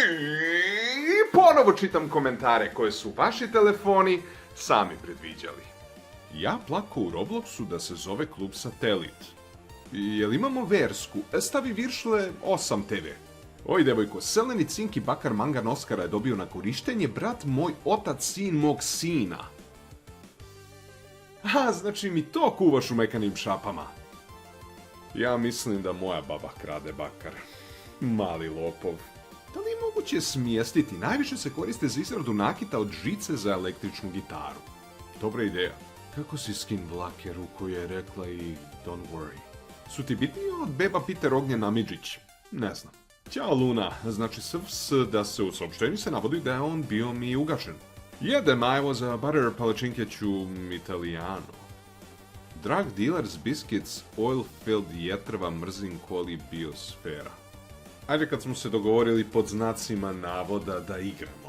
I ponovo čitam komentare koje su vaši telefoni sami predviđali. Ja plako u Robloxu da se zove Klub Satelit. Jel imamo versku? Stavi viršle 8 TV. Oj, devojko, Seleni Cinki Bakar Mangan Oskara je dobio na korištenje brat moj otac sin mog sina. A, znači mi to kuvaš u mekanim šapama. Ja mislim da moja baba krade bakar. Mali lopov. Da li je moguće smjestiti? Najviše se koriste za izradu nakita od žice za električnu gitaru. Dobra ideja. Kako si skin Vlake ruku je rekla i don't worry. Su ti bitniji od beba Peter Ognjen Amidžić? Ne znam. Ćao Luna, znači da se u saopštenju se navodi da je on bio mi ugašen. Jedem ajvo za butter palačinkeću Italijano. Drug dealers biscuits oil filled jetrva mrzim koli biosfera. Ajde kad smo se dogovorili pod znacima navoda da igramo.